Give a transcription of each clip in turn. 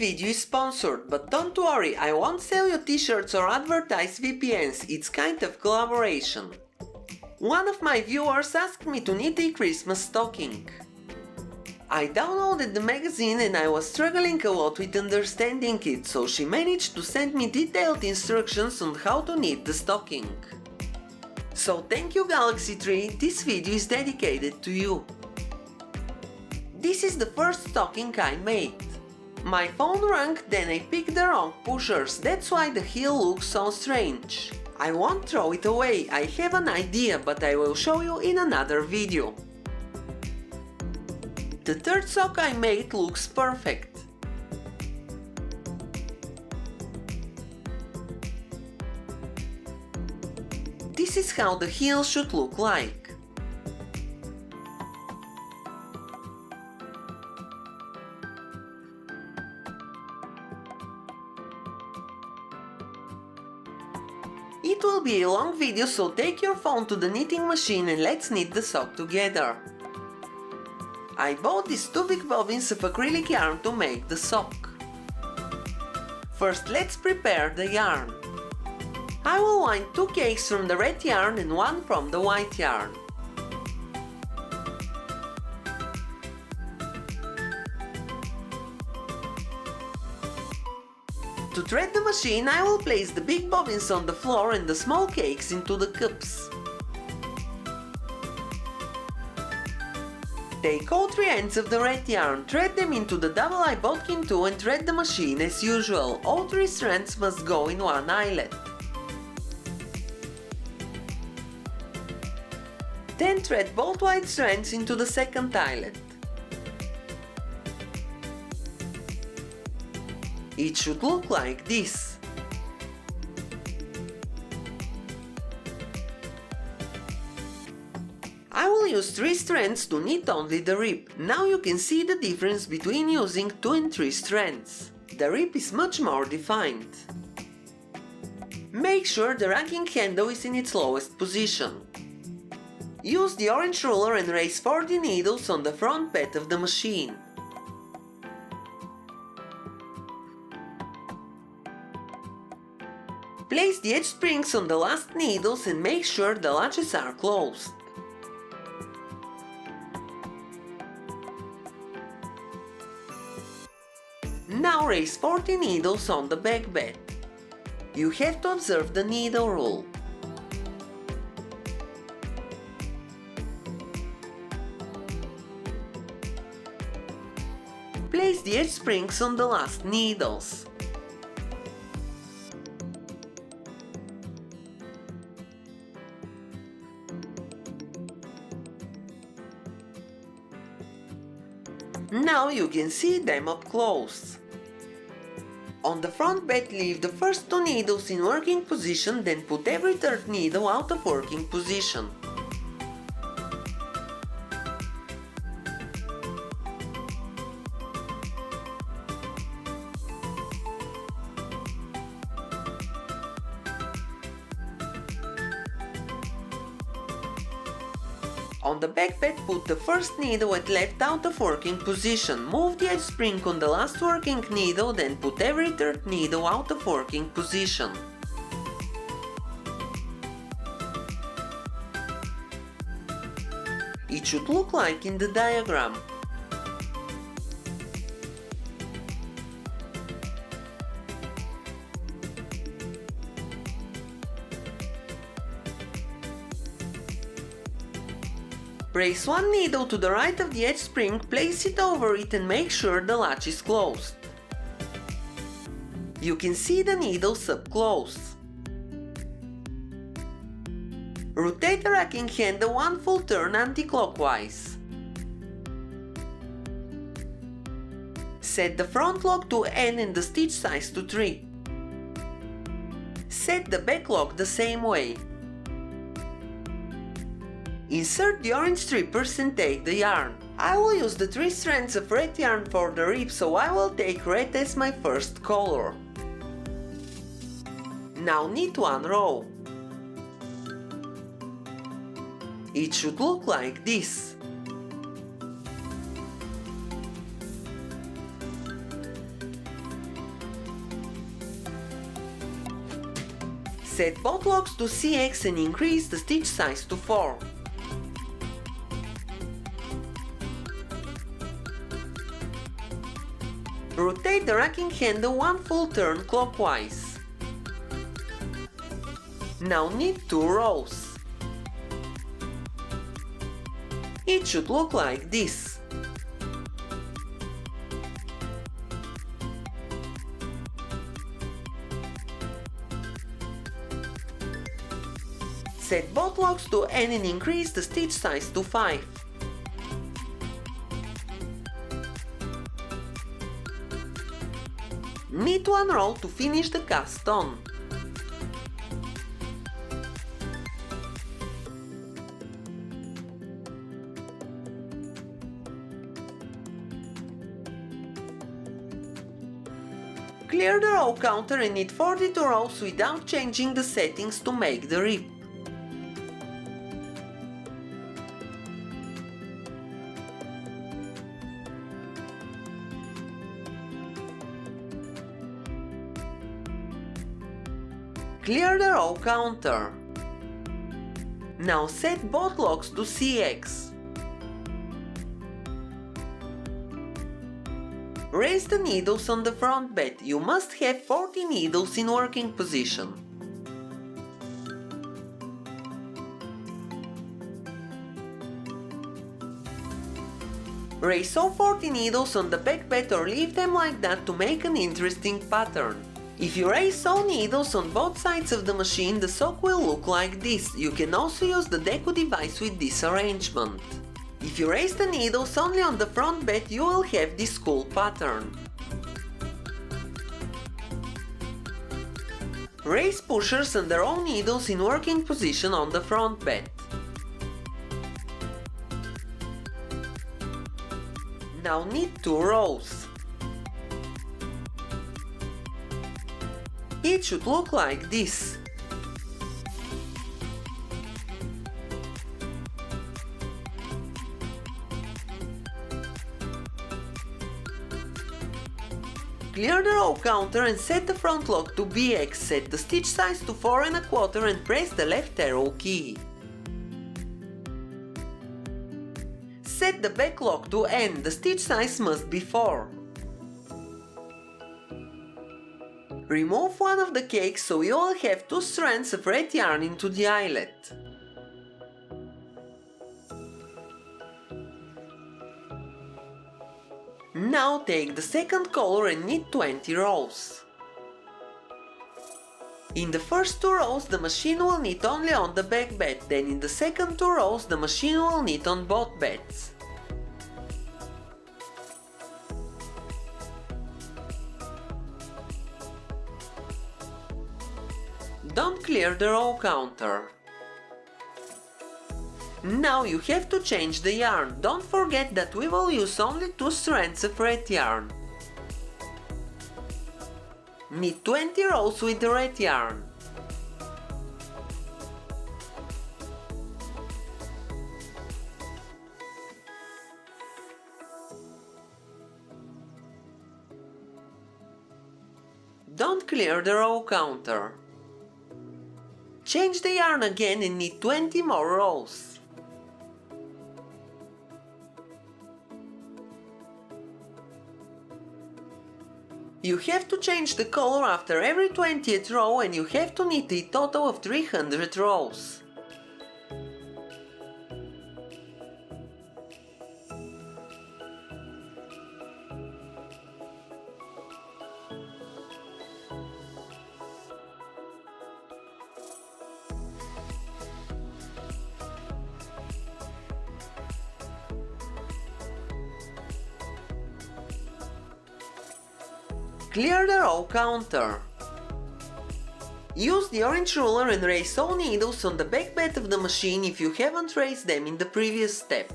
video is sponsored, but don't worry, I won't sell you t-shirts or advertise VPNs, it's kind of collaboration. One of my viewers asked me to knit a Christmas stocking. I downloaded the magazine and I was struggling a lot with understanding it, so she managed to send me detailed instructions on how to knit the stocking. So thank you Galaxy Tree, this video is dedicated to you. This is the first stocking I made. My phone rang, then I picked the wrong pushers, that's why the heel looks so strange. I won't throw it away, I have an idea, but I will show you in another video. The third sock I made looks perfect. This is how the heel should look like. It will be a long video, so take your phone to the knitting machine and let's knit the sock together. I bought these two big bobbins of acrylic yarn to make the sock. First let's prepare the yarn. I will wind two cakes from the red yarn and one from the white yarn. To thread the machine, I will place the big bobbins on the floor and the small cakes into the cups. Take all three ends of the red yarn, thread them into the double eye bodkin 2 and thread the machine as usual. All three strands must go in one eyelet. Then thread both white strands into the second eyelet. It should look like this. I will use 3 strands to knit only the rib. Now you can see the difference between using 2 and 3 strands. The rib is much more defined. Make sure the racking handle is in its lowest position. Use the orange ruler and raise 40 needles on the front bed of the machine. Place the edge springs on the last needles and make sure the latches are closed. Now raise 40 needles on the back bed. You have to observe the needle rule. Place the edge springs on the last needles. Now you can see them up close. On the front bed, leave the first 2 needles in working position, then put every third needle out of working position. On the back bed, put the first needle at left out of working position. Move the edge spring on the last working needle, then put every third needle out of working position. It should look like in the diagram. Place one needle to the right of the edge spring, place it over it and make sure the latch is closed. You can see the needles up close. Rotate the racking handle 1 full turn anti-clockwise. Set the front lock to N and the stitch size to 3. Set the back lock the same way. Insert the orange strippers and take the yarn. I will use the 3 strands of red yarn for the rib, so I will take red as my first color. Now knit 1 row. It should look like this. Set both locks to CX and increase the stitch size to 4. Rotate the racking handle one full turn clockwise. Now knit 2 rows. It should look like this. Set both locks to N and increase the stitch size to 5. Knit 1 row to finish the cast on. Clear the row counter and knit 42 rows without changing the settings to make the rip. Clear the row counter. Now set both locks to CX. Raise the needles on the front bed. You must have 40 needles in working position. Raise all 40 needles on the back bed or leave them like that to make an interesting pattern. If you raise all needles on both sides of the machine, the sock will look like this. You can also use the deco device with this arrangement. If you raise the needles only on the front bed, you will have this cool pattern. Raise pushers and their own needles in working position on the front bed. Now knit 2 rows. It should look like this. Clear the row counter and set the front lock to BX, set the stitch size to 4 1/4 and press the left arrow key. Set the back lock to N, the stitch size must be 4. Remove one of the cakes so you will have 2 strands of red yarn into the eyelet. Now take the second color and knit 20 rows. In the first 2 rows the machine will knit only on the back bed, then in the second 2 rows the machine will knit on both beds. Don't clear the row counter. Now you have to change the yarn. Don't forget that we will use only 2 strands of red yarn. Knit 20 rows with the red yarn. Don't clear the row counter. Change the yarn again and knit 20 more rows. You have to change the color after every 20th row and you have to knit a total of 300 rows. Clear the row counter. Use the orange ruler and raise all needles on the back bed of the machine if you haven't raised them in the previous step.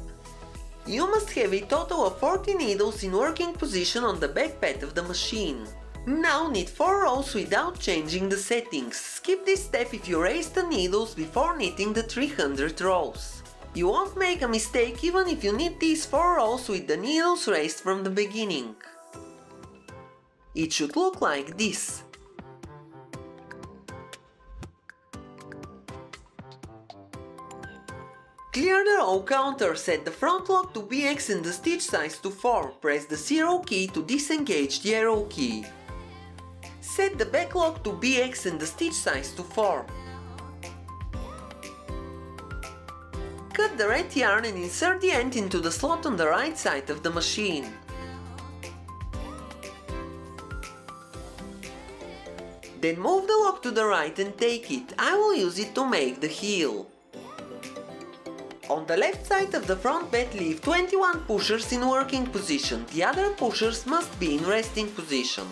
You must have a total of 40 needles in working position on the back bed of the machine. Now knit 4 rows without changing the settings. Skip this step if you raise the needles before knitting the 300 rows. You won't make a mistake even if you knit these 4 rows with the needles raised from the beginning. It should look like this. Clear the row counter, set the front lock to BX and the stitch size to 4, press the 0 key to disengage the arrow key. Set the back lock to BX and the stitch size to 4. Cut the red yarn and insert the end into the slot on the right side of the machine. Then move the lock to the right and take it. I will use it to make the heel. On the left side of the front bed, leave 21 pushers in working position. The other pushers must be in resting position.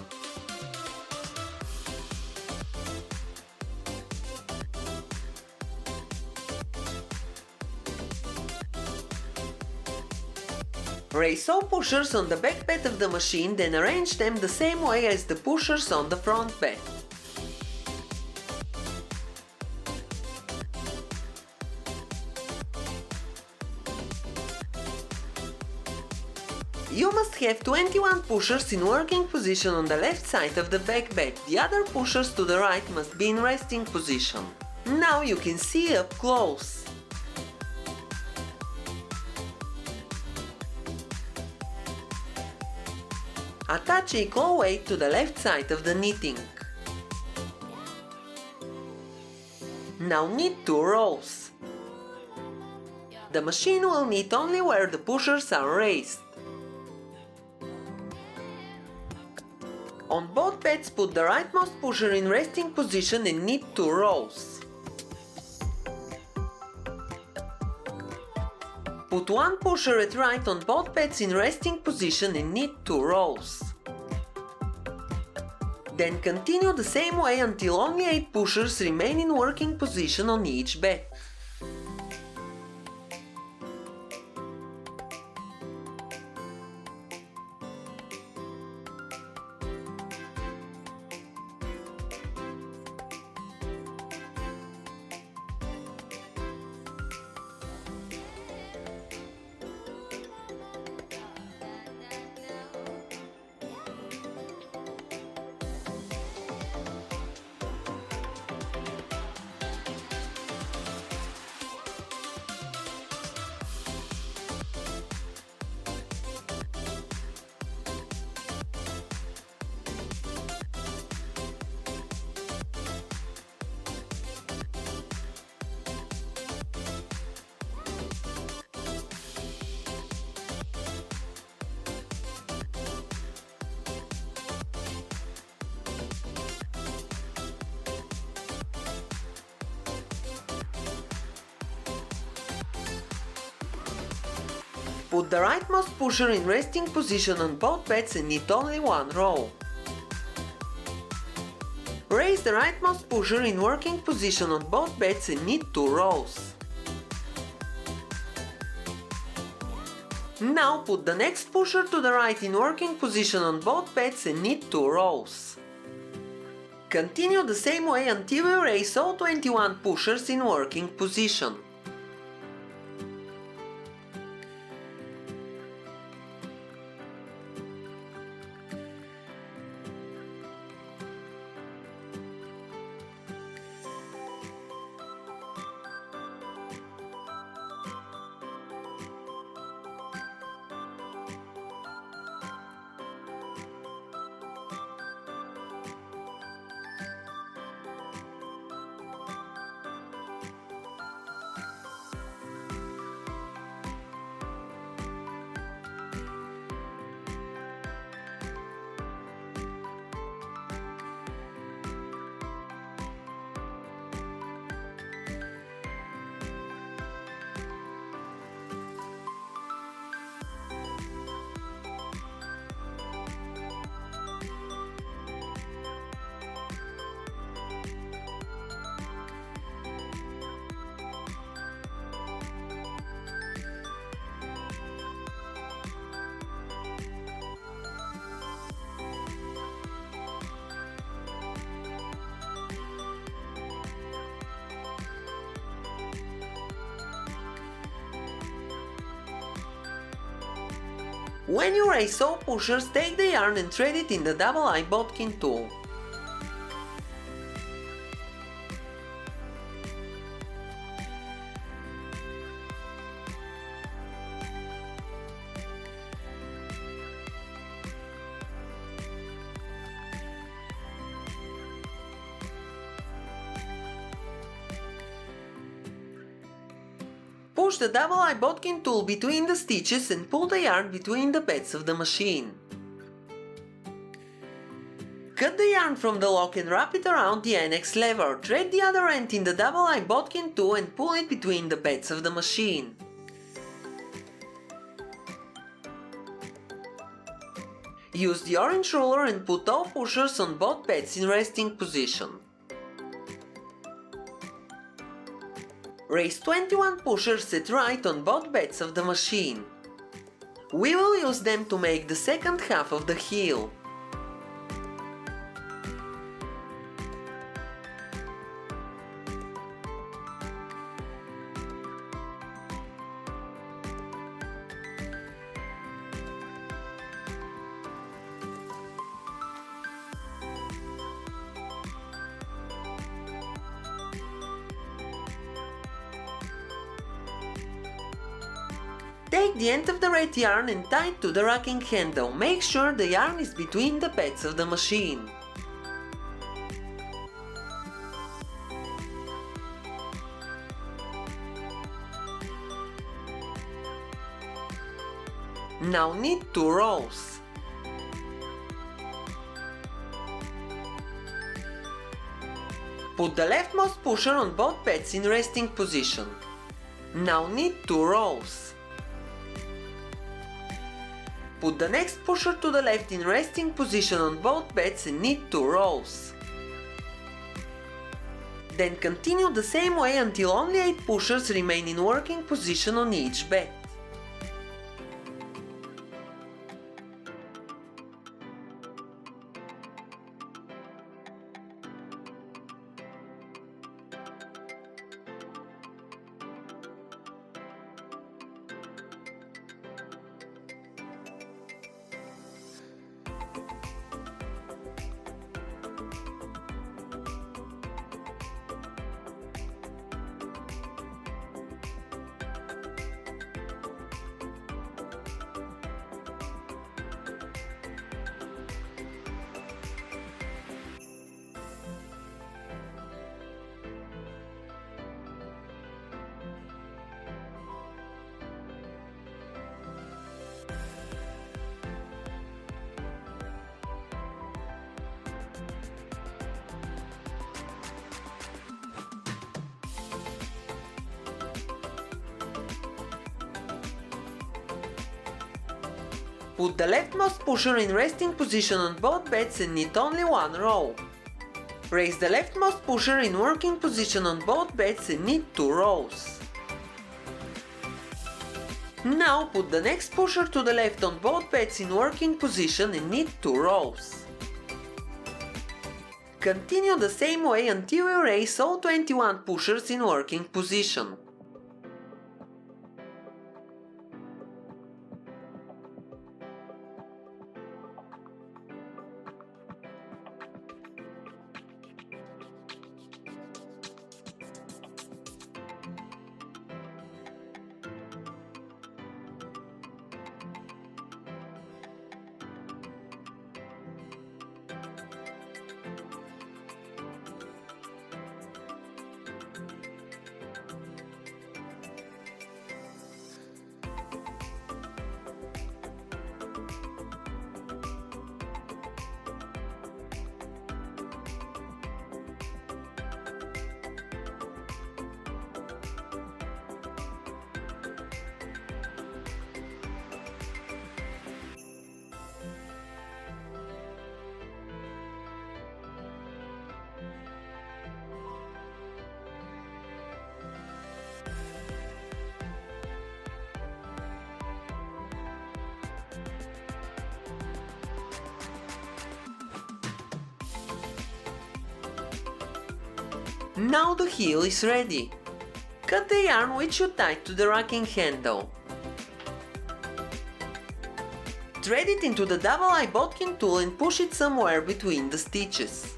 Raise all pushers on the back bed of the machine, then arrange them the same way as the pushers on the front bed. You must have 21 pushers in working position on the left side of the back bed. The other pushers to the right must be in resting position. Now you can see up close. Attach equal weight to the left side of the knitting. Now knit 2 rows. The machine will knit only where the pushers are raised. On both beds, put the rightmost pusher in resting position and knit 2 rows. Put one pusher at right on both beds in resting position and knit 2 rows. Then continue the same way until only 8 pushers remain in working position on each bed. Put the rightmost pusher in resting position on both beds and knit only 1 row. Raise the rightmost pusher in working position on both beds and knit 2 rows. Now put the next pusher to the right in working position on both beds and knit 2 rows. Continue the same way until you raise all 21 pushers in working position. When you raise all pushers, take the yarn and thread it in the double-eye bodkin tool. Push the double-eye bodkin tool between the stitches and pull the yarn between the beds of the machine. Cut the yarn from the lock and wrap it around the annex lever. Thread the other end in the double-eye bodkin tool and pull it between the beds of the machine. Use the orange ruler and put all pushers on both beds in resting position. Raise 21 pushers set right on both beds of the machine. We will use them to make the second half of the heel. Take the end of the red yarn and tie it to the rocking handle. Make sure the yarn is between the beds of the machine. Now knit 2 rows. Put the leftmost pusher on both beds in resting position. Now knit 2 rows. Put the next pusher to the left in resting position on both beds and knit 2 rows. Then continue the same way until only 8 pushers remain in working position on each bed. Put the leftmost pusher in resting position on both beds and knit only 1 row. Raise the leftmost pusher in working position on both beds and knit 2 rows. Now put the next pusher to the left on both beds in working position and knit 2 rows. Continue the same way until you raise all 21 pushers in working position. Now the heel is ready. Cut the yarn which you tied to the rocking handle. Thread it into the double-eye bodkin tool and push it somewhere between the stitches.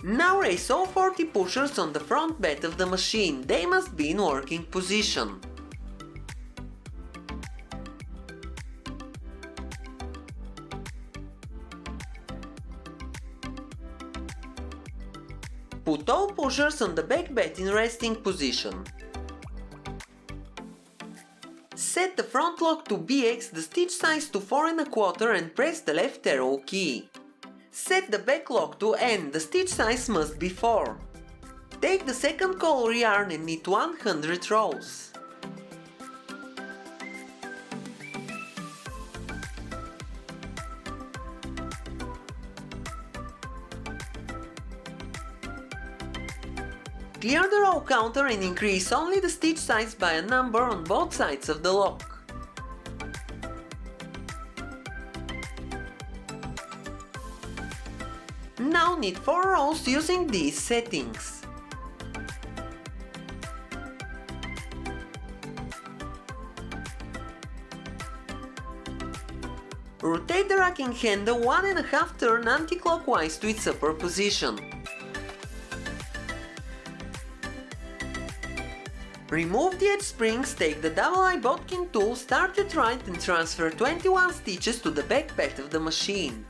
Now raise all 40 pushers on the front bed of the machine. They must be in working position. Put all pushers on the back bed in resting position. Set the front lock to BX, the stitch size to 4 1/4 and press the left arrow key. Set the back lock to N, the stitch size must be 4. Take the second color yarn and knit 100 rows. Clear the row counter and increase only the stitch size by a number on both sides of the lock. Now knit 4 rows using these settings. Rotate the racking handle 1.5 turn anti-clockwise to its upper position. Remove the edge springs, take the double-eye bodkin tool, start it right and transfer 21 stitches to the back bed of the machine.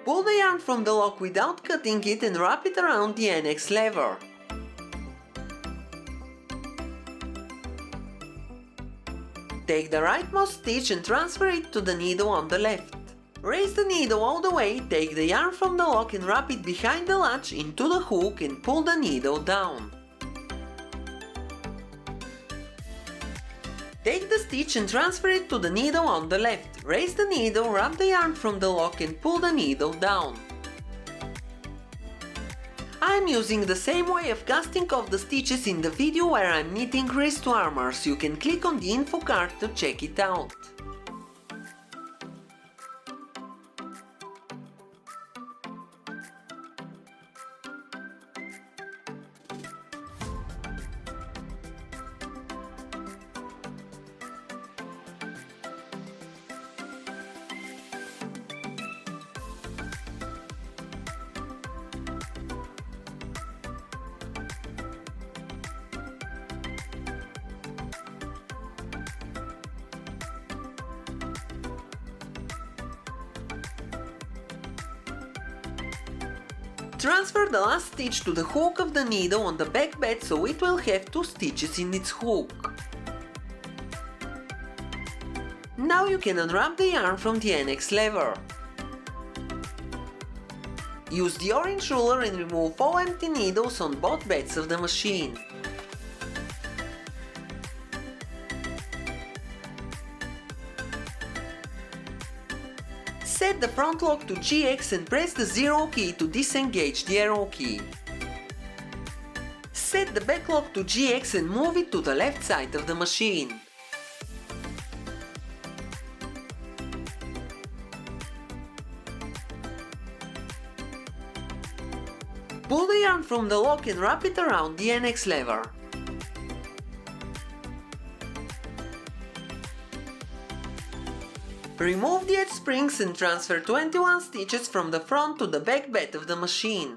Pull the yarn from the lock without cutting it and wrap it around the NX lever. Take the rightmost stitch and transfer it to the needle on the left. Raise the needle all the way, take the yarn from the lock and wrap it behind the latch into the hook and pull the needle down. Take the stitch and transfer it to the needle on the left. Raise the needle, wrap the yarn from the lock and pull the needle down. I am using the same way of casting off the stitches in the video where I am knitting wrist warmers. You can click on the info card to check it out. Transfer the last stitch to the hook of the needle on the back bed so it will have 2 stitches in its hook. Now you can unwrap the yarn from the NX lever. Use the orange ruler and remove all empty needles on both beds of the machine. Set the front lock to GX and press the 0 key to disengage the arrow key. Set the back lock to GX and move it to the left side of the machine. Pull the yarn from the lock and wrap it around the NX lever. Remove the edge springs and transfer 21 stitches from the front to the back bed of the machine.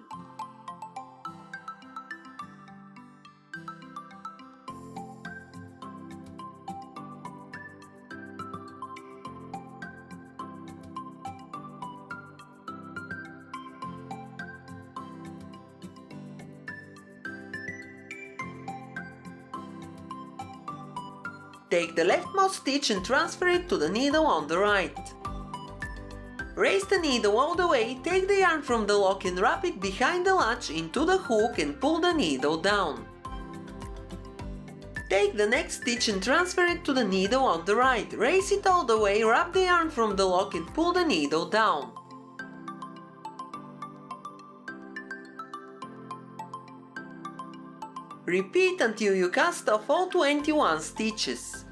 Take the leftmost stitch and transfer it to the needle on the right. Raise the needle all the way, take the yarn from the lock and wrap it behind the latch into the hook and pull the needle down. Take the next stitch and transfer it to the needle on the right. Raise it all the way, wrap the yarn from the lock and pull the needle down. Repeat until you cast off all 21 stitches.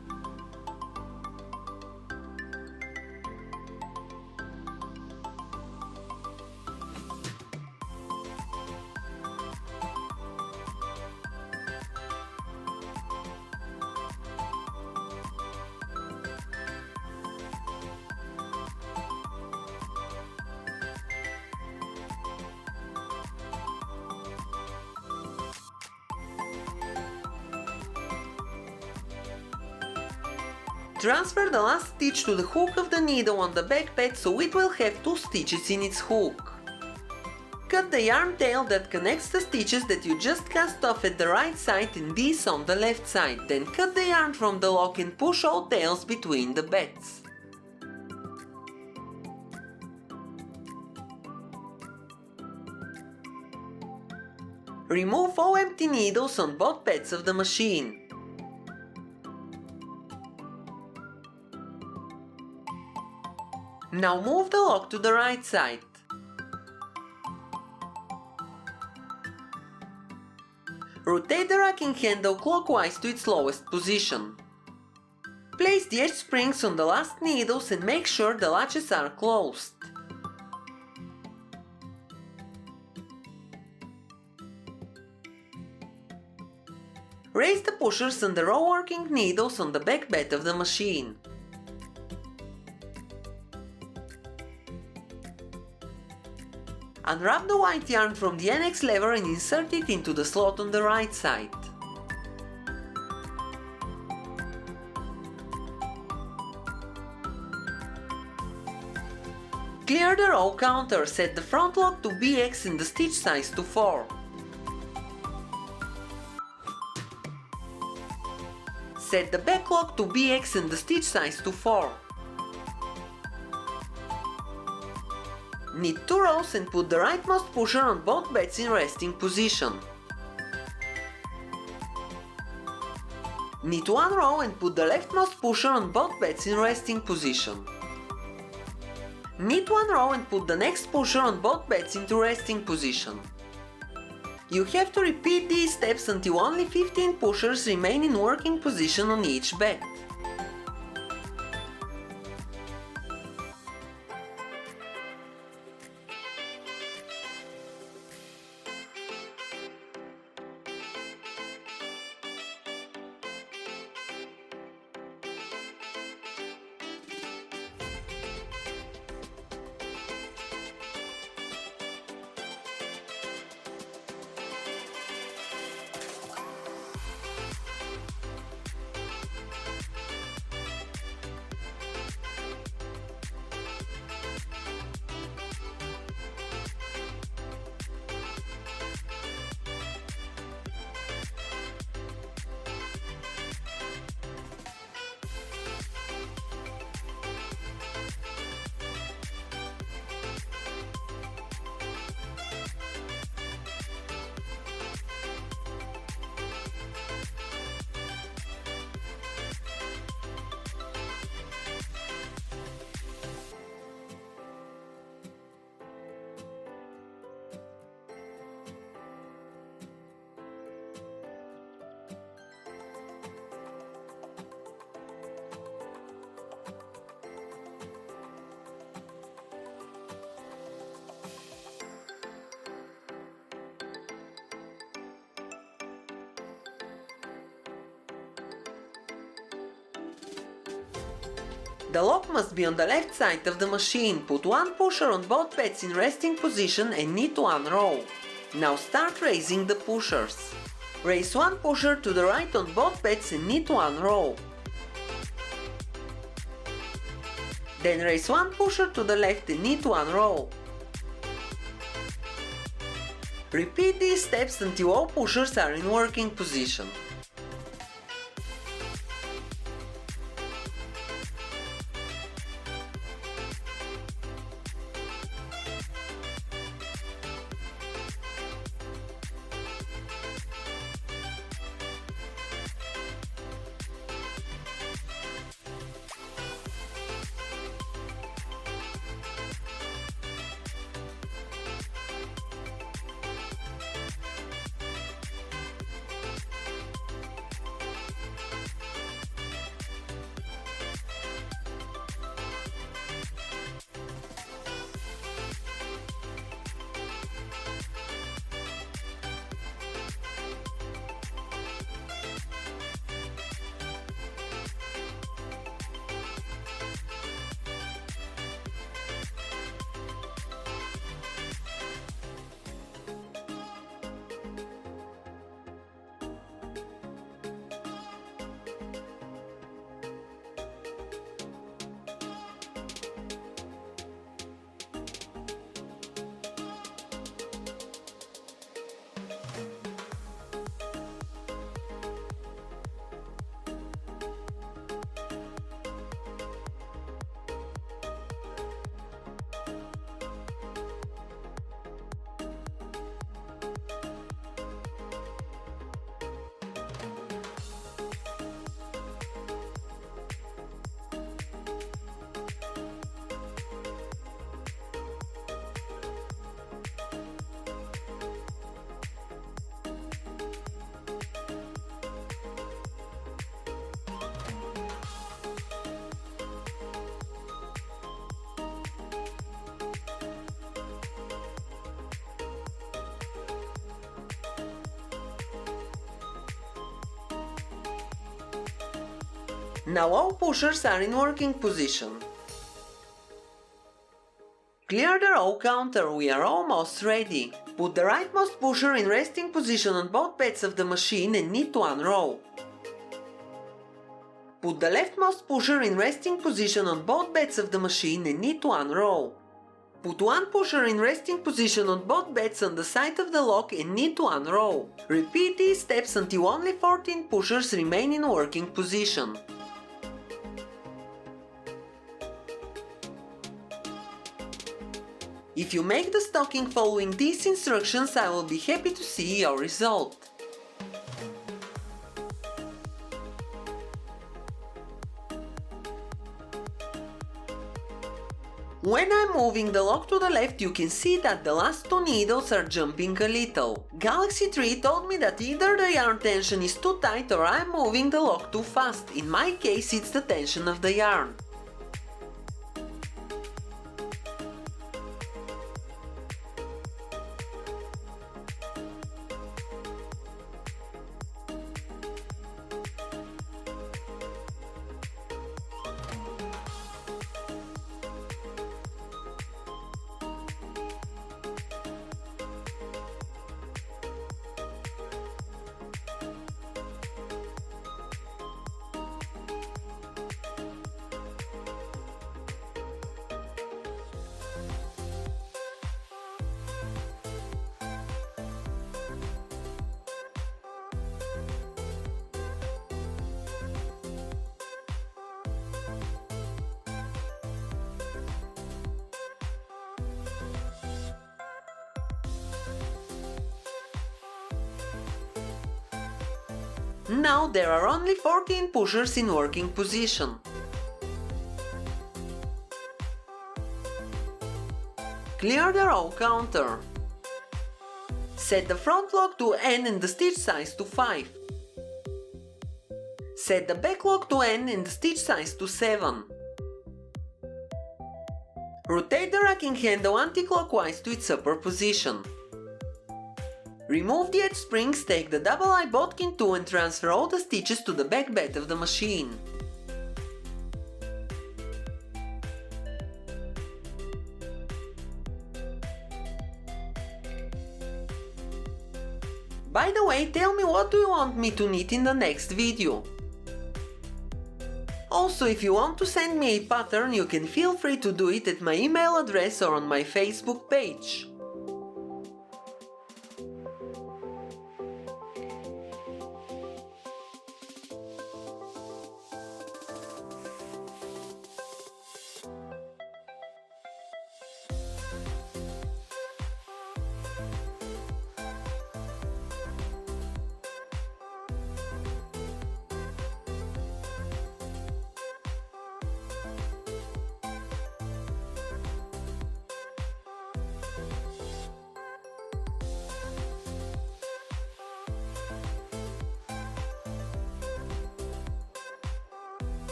Transfer the last stitch to the hook of the needle on the back bed so it will have 2 stitches in its hook. Cut the yarn tail that connects the stitches that you just cast off at the right side and these on the left side, then cut the yarn from the lock and push all tails between the beds. Remove all empty needles on both beds of the machine. Now move the lock to the right side. Rotate the racking handle clockwise to its lowest position. Place the edge springs on the last needles and make sure the latches are closed. Raise the pushers on the raw working needles on the back bed of the machine. Unwrap the white yarn from the annex lever and insert it into the slot on the right side. Clear the row counter, set the front lock to BX and the stitch size to 4. Set the back lock to BX and the stitch size to 4. Knit 2 rows and put the rightmost pusher on both beds in resting position. Knit 1 row and put the leftmost pusher on both beds in resting position. Knit 1 row and put the next pusher on both beds into resting position. You have to repeat these steps until only 15 pushers remain in working position on each bed. The lock must be on the left side of the machine. Put 1 pusher on both beds in resting position and knit 1 row. Now start raising the pushers. Raise 1 pusher to the right on both beds and knit 1 row. Then raise 1 pusher to the left and knit 1 row. Repeat these steps until all pushers are in working position. Now all pushers are in working position. Clear the row counter, we are almost ready. Put the rightmost pusher in resting position on both beds of the machine and knit one row. Put the leftmost pusher in resting position on both beds of the machine and knit one row. Put one pusher in resting position on both beds on the side of the lock and knit one row. Repeat these steps until only 14 pushers remain in working position. If you make the stocking following these instructions, I will be happy to see your result. When I'm moving the lock to the left, you can see that the last two needles are jumping a little. Galaxy 3 told me that either the yarn tension is too tight or I'm moving the lock too fast. In my case, it's the tension of the yarn. Now there are only 14 pushers in working position. Clear the row counter. Set the front lock to N and the stitch size to 5. Set the back lock to N and the stitch size to 7. Rotate the racking handle anti-clockwise to its upper position. Remove the edge springs, take the double-eye bodkin tool and transfer all the stitches to the back bed of the machine. By the way, tell me what do you want me to knit in the next video. Also, if you want to send me a pattern, you can feel free to do it at my email address or on my Facebook page.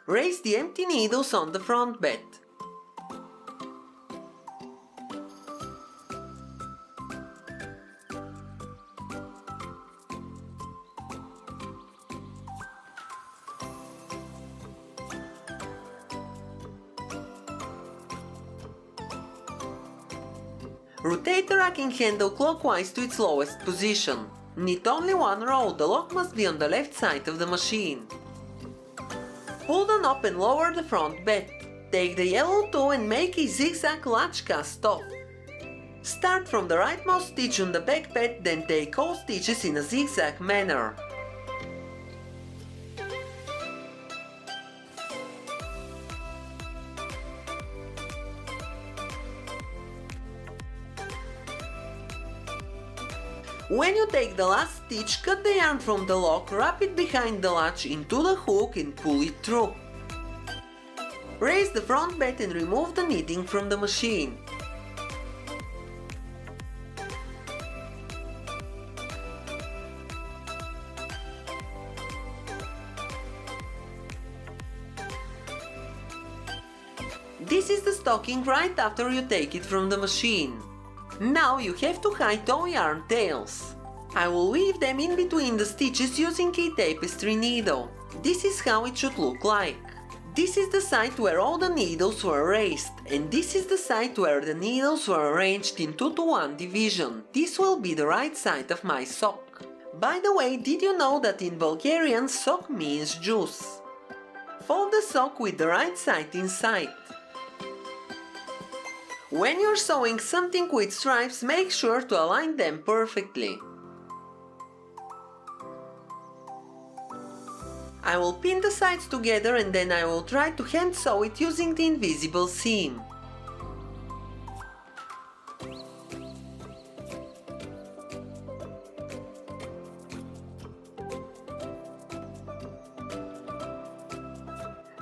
Raise the empty needles on the front bed. Rotate the racking handle clockwise to its lowest position. Knit only one row, the lock must be on the left side of the machine. Pull the knob and lower the front bed. Take the yellow tool and make a zigzag latch cast off. Start from the rightmost stitch on the back bed, then take all stitches in a zigzag manner. When you take the last stitch, cut the yarn from the lock, wrap it behind the latch into the hook and pull it through. Raise the front bed and remove the knitting from the machine. This is the stocking right after you take it from the machine. Now you have to hide tow yarn tails. I will weave them in between the stitches using a tapestry needle. This is how it should look like. This is the side where all the needles were raised, and this is the side where the needles were arranged in 2-to-1 division. This will be the right side of my sock. By the way, did you know that in Bulgarian sock means juice? Fold the sock with the right side inside. When you're sewing something with stripes, make sure to align them perfectly. I will pin the sides together and then I will try to hand sew it using the invisible seam.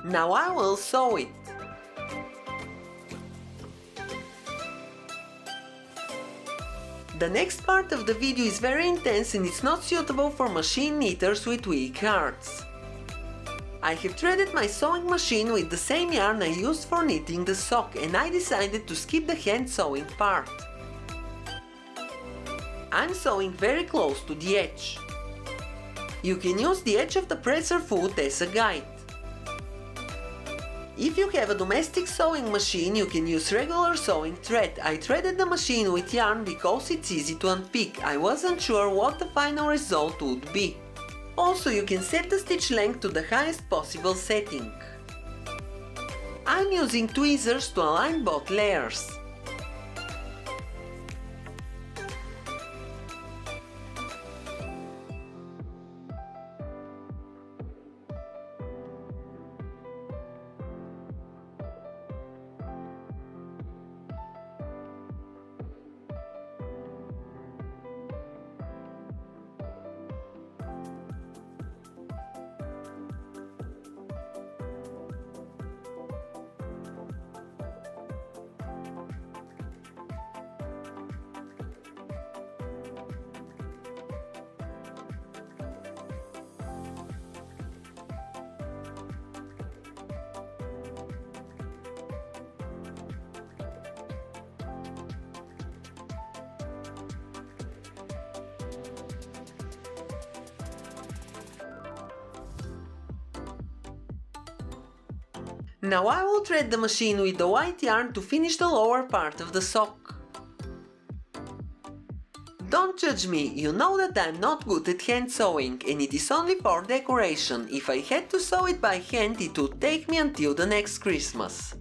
Now I will sew it. The next part of the video is very intense and it's not suitable for machine knitters with weak hearts. I have threaded my sewing machine with the same yarn I used for knitting the sock and I decided to skip the hand sewing part. I'm sewing very close to the edge. You can use the edge of the presser foot as a guide. If you have a domestic sewing machine, you can use regular sewing thread. I threaded the machine with yarn because it's easy to unpick. I wasn't sure what the final result would be. Also, you can set the stitch length to the highest possible setting. I'm using tweezers to align both layers. Now I will thread the machine with the white yarn to finish the lower part of the sock. Don't judge me, you know that I'm not good at hand sewing and it is only for decoration. If I had to sew it by hand, it would take me until the next Christmas.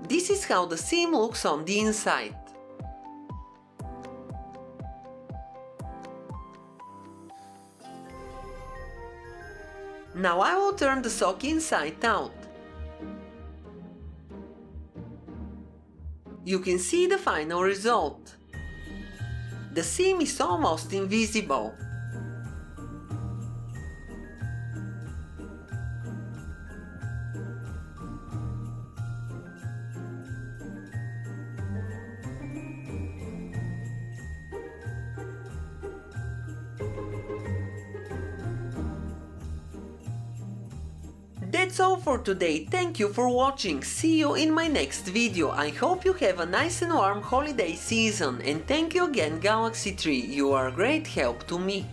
This is how the seam looks on the inside. Now I will turn the sock inside out. You can see the final result. The seam is almost invisible. that's all for today, thank you for watching, see you in my next video, I hope you have a nice and warm holiday season, and thank you again Galaxy 3, you are a great help to me.